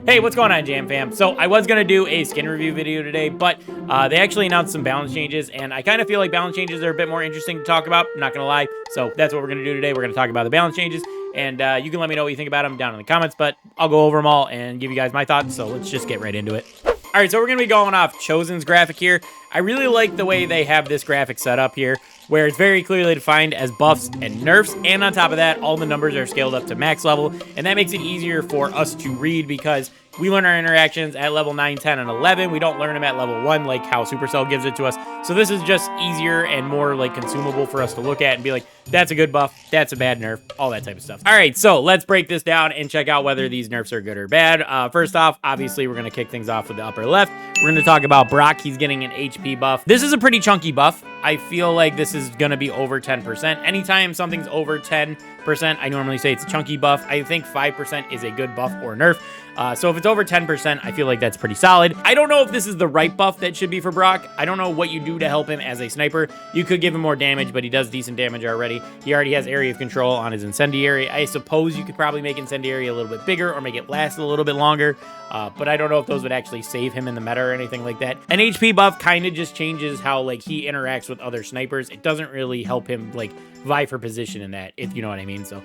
Hey, what's going on, Jam fam? So I was going to do a skin review video today, but they actually announced some balance changes, and I kind of feel like balance changes are a bit more interesting to talk about, I'm not going to lie. So that's what we're going to do today. We're going to talk about the balance changes, and you can let me know what you think about them down in the comments, but I'll go over them all and give you guys my thoughts, so let's just get right into it. All right, so we're going to be going off Chosen's graphic here. I really like the way they have this graphic set up here, where it's very clearly defined as buffs and nerfs, and on top of that, all the numbers are scaled up to max level, and that makes it easier for us to read because we learn our interactions at level 9, 10, and 11. We don't learn them at level 1 like how Supercell gives it to us. So this is just easier and more like consumable for us to look at and be like, that's a good buff, that's a bad nerf, all that type of stuff. All right, so let's break this down and check out whether these nerfs are good or bad. First off, obviously, we're going to kick things off with the upper left. We're going to talk about Brock. He's getting an HP buff. This is a pretty chunky buff. I feel like this is going to be over 10%. Anytime something's over 10%, I normally say it's a chunky buff. I think 5% is a good buff or nerf. So if it's over 10%, I feel like that's pretty solid. I don't know if this is the right buff that should be for Brock. I don't know what you do to help him as a sniper. You could give him more damage, but he does decent damage already. He already has area of control on his incendiary. I suppose you could probably make incendiary a little bit bigger or make it last a little bit longer. But I don't know if those would actually save him in the meta or anything like that. An HP buff kind of just changes how like he interacts with other snipers. It doesn't really help him like vie for position in that, if you know what I mean. So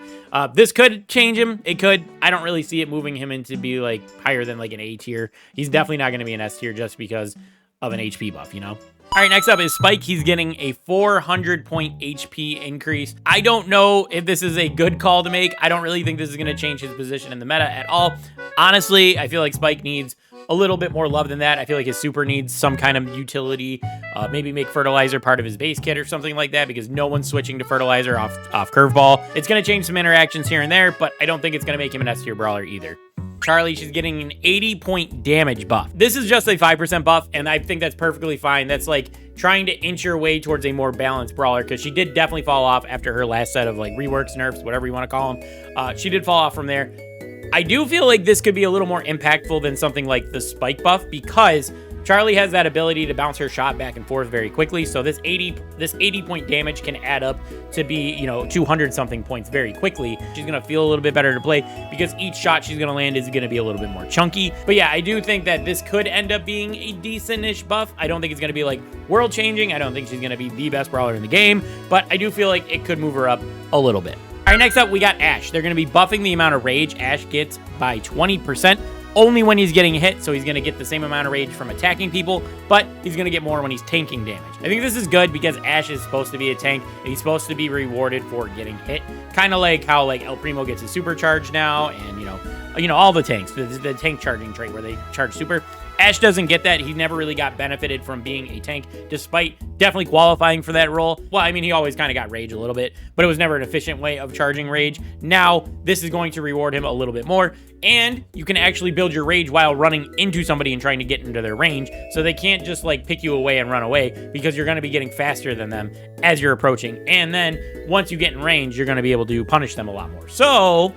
this could change him. It could. I don't really see it moving him into be like higher than like an A tier. He's definitely not going to be an S tier just because of an HP buff, you know? All right, next up is Spike. He's getting a 400 point HP increase. I don't know if this is a good call to make. I don't really think this is going to change his position in the meta at all. Honestly, I feel like Spike needs a little bit more love than that. I feel like his super needs some kind of utility. Maybe make fertilizer part of his base kit or something like that, because no one's switching to fertilizer off curveball. It's going to change some interactions here and there, but I don't think it's going to make him an S tier brawler either. Charlie, she's getting an 80 point damage buff. This is just a 5% buff, and I think that's perfectly fine. That's like trying to inch your way towards a more balanced brawler, because she did definitely fall off after her last set of like reworks, nerfs, whatever you want to call them. She did fall off from there. I do feel like this could be a little more impactful than something like the Spike buff, because Charlie has that ability to bounce her shot back and forth very quickly. So this 80 point damage can add up to be, you know, 200 something points very quickly. She's going to feel a little bit better to play because each shot she's going to land is going to be a little bit more chunky. But yeah, I do think that this could end up being a decent-ish buff. I don't think it's going to be like world changing. I don't think she's going to be the best brawler in the game, but I do feel like it could move her up a little bit. All right, next up, we got Ash. They're going to be buffing the amount of rage Ash gets by 20%. Only when he's getting hit, so he's going to get the same amount of rage from attacking people, but he's going to get more when he's tanking damage. I think this is good because Ash is supposed to be a tank, and he's supposed to be rewarded for getting hit. Kind of like how like El Primo gets his supercharge now, and you know all the tanks, the tank charging trait where they charge super. Ash doesn't get that. He never really got benefited from being a tank, despite definitely qualifying for that role. Well, I mean, he always kind of got rage a little bit, but it was never an efficient way of charging rage. Now, this is going to reward him a little bit more, and you can actually build your rage while running into somebody and trying to get into their range, so they can't just, like, pick you away and run away, because you're going to be getting faster than them as you're approaching, and then once you get in range, you're going to be able to punish them a lot more. So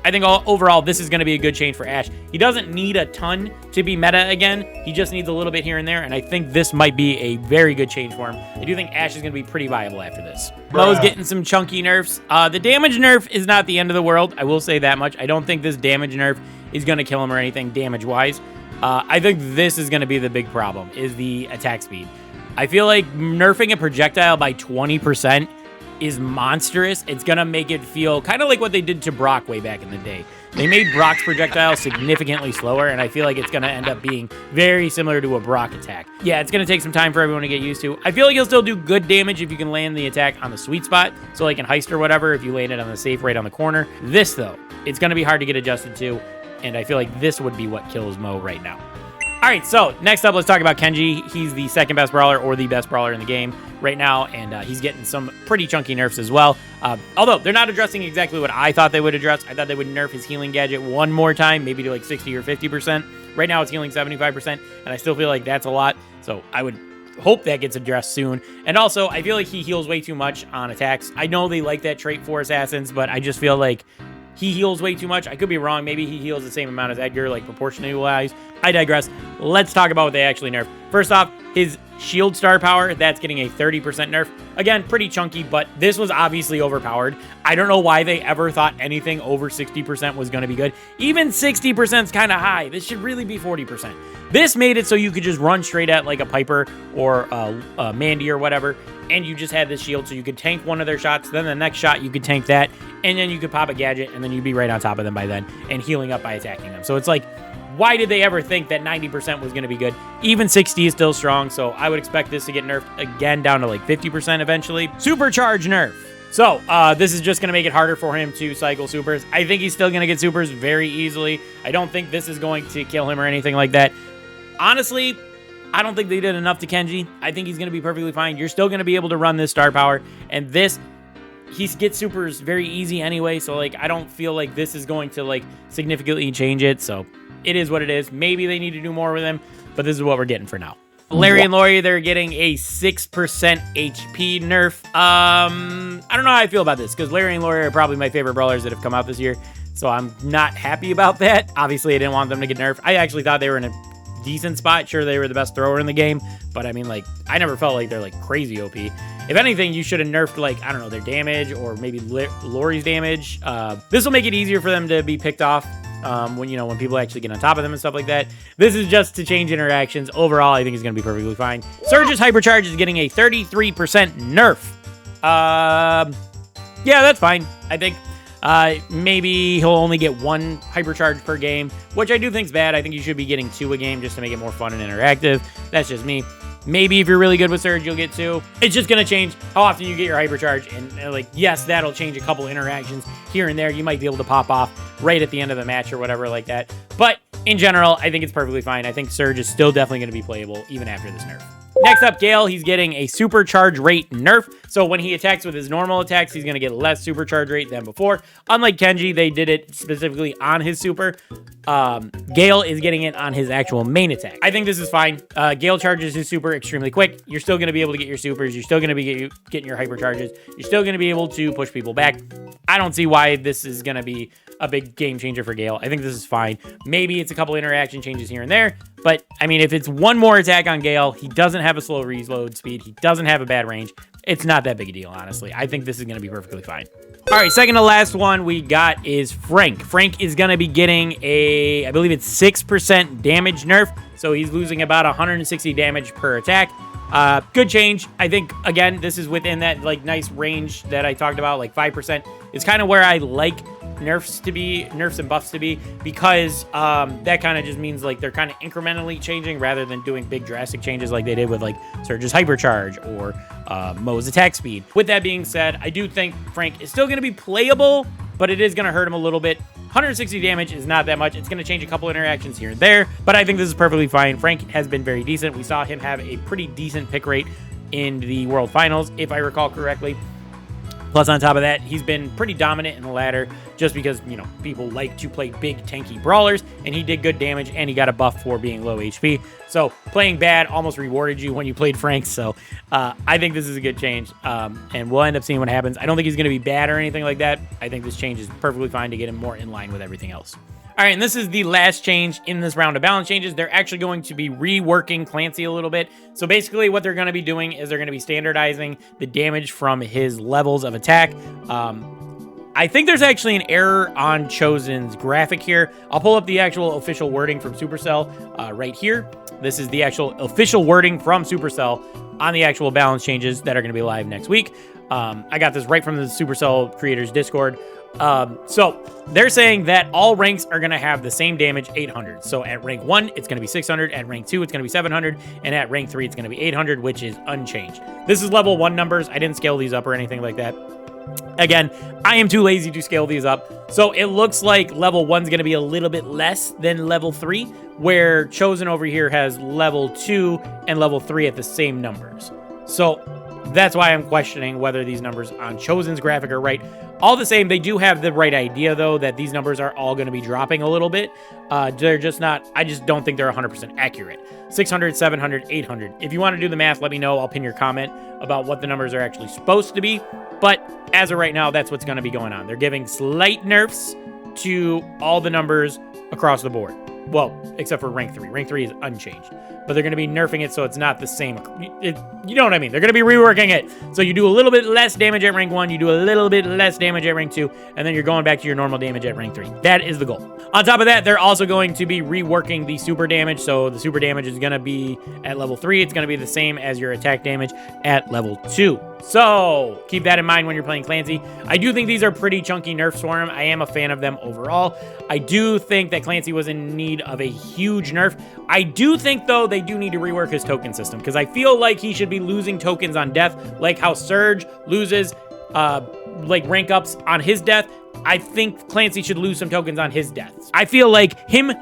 I think overall, this is going to be a good change for Ash. He doesn't need a ton to be meta again. He just needs a little bit here and there, and I think this might be a very good change for him. I do think Ash is going to be pretty viable after this. Moe's getting some chunky nerfs. The damage nerf is not the end of the world. I will say that much. I don't think this damage nerf is going to kill him or anything damage-wise. I think this is going to be the big problem, is the attack speed. I feel like nerfing a projectile by 20% is monstrous. It's gonna make it feel kind of like what they did to Brock way back in the day. They made Brock's projectile significantly slower, and I feel like it's gonna end up being very similar to a Brock attack. Yeah, it's gonna take some time for everyone to get used to. I feel like he'll still do good damage if you can land the attack on the sweet spot. So like in Heist or whatever, if you land it on the safe right on the corner. This though, it's gonna be hard to get adjusted to, and I feel like this would be what kills Moe right now. All right, so next up, let's talk about Kenji. He's the second best brawler or the best brawler in the game right now, and he's getting some pretty chunky nerfs as well. Although they're not addressing exactly what I thought they would address. I thought they would nerf his healing gadget one more time, maybe to like 60 or 50%. Right now it's healing 75%, and I still feel like that's a lot. So I would hope that gets addressed soon. And also, I feel like he heals way too much on attacks. I know they like that trait for assassins, but I just feel like he heals way too much. I could be wrong. Maybe he heals the same amount as Edgar, like proportionally wise. I digress. Let's talk about what they actually nerfed. First off, his shield star power, that's getting a 30% nerf. Again, pretty chunky, but this was obviously overpowered. I don't know why they ever thought anything over 60% was going to be good. Even 60% is kind of high. This should really be 40%. This made it so you could just run straight at like a Piper or a Mandy or whatever, and you just had this shield so you could tank one of their shots, then the next shot you could tank that, and then you could pop a gadget, and then you'd be right on top of them by then and healing up by attacking them. So it's like, why did they ever think that 90% was going to be good? Even 60 is still strong, so I would expect this to get nerfed again down to like 50% eventually. Supercharge nerf. So, this is just going to make it harder for him to cycle supers. I think he's still going to get supers very easily. I don't think this is going to kill him or anything like that. Honestly, I don't think they did enough to Kenji. I think he's going to be perfectly fine. You're still going to be able to run this star power, and this, he gets supers very easy anyway, so like I don't feel like this is going to like significantly change it, so it is what it is. Maybe they need to do more with him, but this is what we're getting for now. Larry and Lori, they're getting a 6% HP nerf. I don't know how I feel about this, because Larry and Lori are probably my favorite brawlers that have come out this year, so I'm not happy about that. Obviously, I didn't want them to get nerfed. I actually thought they were in a decent spot. Sure, they were the best thrower in the game, but I mean, like, I never felt like they're like crazy OP. If anything, you should have nerfed, like, I don't know, their damage or maybe Lori's damage. This will make it easier for them to be picked off when people actually get on top of them and stuff like that. This is just to change interactions. Overall, I think it's going to be perfectly fine. Surge's Hypercharge is getting a 33% nerf. Yeah, that's fine, I think. Maybe he'll only get 1 hypercharge per game, which I do think's bad. I think you should be getting 2 a game just to make it more fun and interactive. That's just me. Maybe if you're really good with Surge, you'll get 2. It's just going to change how often you get your hypercharge. And like, yes, that'll change a couple interactions here and there. You might be able to pop off right at the end of the match or whatever like that. But in general, I think it's perfectly fine. I think Surge is still definitely going to be playable even after this nerf. Next up, Gale, he's getting a supercharge rate nerf. So when he attacks with his normal attacks, he's going to get less supercharge rate than before. Unlike Kenji, they did it specifically on his super. Gale is getting it on his actual main attack. I think this is fine. Gale charges his super extremely quick. You're still going to be able to get your supers. You're still going to be getting your hypercharges. You're still going to be able to push people back. I don't see why this is going to be a big game changer for Gale. I think this is fine. Maybe it's a couple interaction changes here and there, but I mean, if it's one more attack on Gale, he doesn't have a slow reload speed. He doesn't have a bad range. It's not that big a deal, honestly. I think this is going to be perfectly fine. All right, second to last one we got is Frank. Frank is going to be getting a, I believe it's 6% damage nerf. So he's losing about 160 damage per attack. Good change. I think, again, this is within that like nice range that I talked about, like 5% is kind of where I like nerfs and buffs to be, because that kind of just means like they're kind of incrementally changing rather than doing big drastic changes like they did with like Surge's Hypercharge or Moe's attack speed. With that being said, I do think Frank is still going to be playable, but it is going to hurt him a little bit. 160 damage is not that much. It's going to change a couple interactions here and there, but I think this is perfectly fine. Frank has been very decent. We saw him have a pretty decent pick rate in the World Finals, if I recall correctly. Plus, on top of that, he's been pretty dominant in the ladder just because, you know, people like to play big, tanky brawlers, and he did good damage, and he got a buff for being low HP. So, playing bad almost rewarded you when you played Frank, so I think this is a good change, and we'll end up seeing what happens. I don't think he's going to be bad or anything like that. I think this change is perfectly fine to get him more in line with everything else. All right, and this is the last change in this round of balance changes. They're actually going to be reworking Clancy a little bit. So basically what they're going to be doing is they're going to be standardizing the damage from his levels of attack. I think there's actually an error on Chosen's graphic here. I'll pull up the actual official wording from Supercell right here. This is the actual official wording from Supercell on the actual balance changes that are going to be live next week. I got this right from the Supercell creators Discord. So they're saying that all ranks are going to have the same damage, 800. So at rank 1, it's going to be 600. At rank 2, it's going to be 700. And at rank 3, it's going to be 800, which is unchanged. This is level 1 numbers. I didn't scale these up or anything like that. Again, I am too lazy to scale these up. So it looks like level 1's going to be a little bit less than level 3, where Chosen over here has level 2 and level 3 at the same numbers. So that's why I'm questioning whether these numbers on Chosen's graphic are right. All the same, they do have the right idea, though, that these numbers are all going to be dropping a little bit. They're just not, I just don't think they're 100% accurate. 600, 700, 800. If you want to do the math, let me know. I'll pin your comment about what the numbers are actually supposed to be. But as of right now, that's what's going to be going on. They're giving slight nerfs to all the numbers across the board. Well, except for rank 3. Rank 3 is unchanged. But they're going to be nerfing it so it's not the same. You know what I mean? They're going to be reworking it. So you do a little bit less damage at rank 1, you do a little bit less damage at rank 2, and then you're going back to your normal damage at rank 3. That is the goal. On top of that, they're also going to be reworking the super damage. So the super damage is going to be at level 3. It's going to be the same as your attack damage at level 2. So keep that in mind when you're playing Clancy. I do think these are pretty chunky nerfs for him. I am a fan of them overall. I do think that Clancy was in need of a huge nerf. I do think, though, they do need to rework his token system because I feel like he should be losing tokens on death, like how Surge loses like rank ups on his death. I think Clancy should lose some tokens on his deaths. I feel like him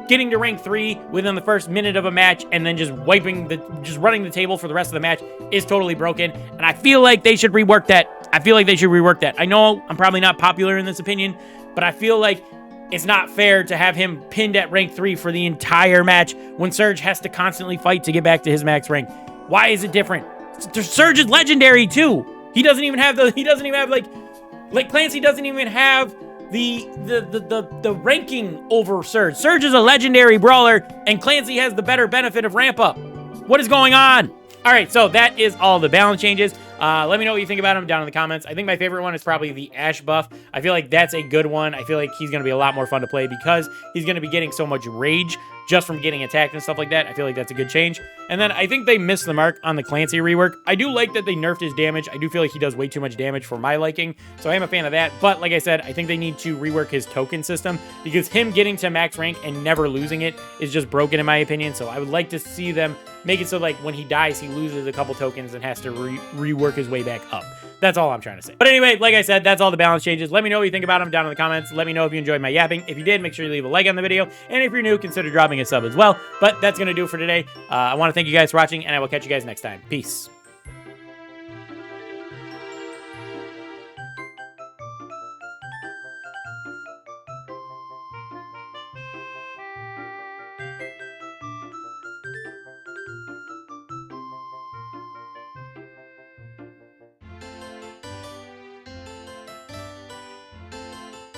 getting to rank 3 within the first minute of a match and then just running the table for the rest of the match is totally broken. And I feel like they should rework that. I know I'm probably not popular in this opinion, but I feel like it's not fair to have him pinned at rank 3 for the entire match when Surge has to constantly fight to get back to his max rank. Why is it different? Surge is legendary too. He doesn't even have like Clancy doesn't even have the ranking over Surge. Surge is a legendary brawler, and Clancy has the better benefit of ramp up. What is going on? All right, so that is all the balance changes. Let me know what you think about them down in the comments. I think my favorite one is probably the Ash buff. I feel like that's a good one. I feel like he's going to be a lot more fun to play because he's going to be getting so much rage just from getting attacked and stuff like that. I feel like that's a good change. And then I think they missed the mark on the Clancy rework. I do like that they nerfed his damage. I do feel like he does way too much damage for my liking, so I am a fan of that. But like I said, I think they need to rework his token system because him getting to max rank and never losing it is just broken in my opinion. So I would like to see them make it so like when he dies, he loses a couple tokens and has to rework his way back up. That's all I'm trying to say. But anyway, like I said, that's all the balance changes. Let me know what you think about them down in the comments. Let me know if you enjoyed my yapping. If you did, make sure you leave a like on the video. And if you're new, consider dropping a sub as well. But that's going to do it for today. I want to thank you guys for watching, and I will catch you guys next time. Peace.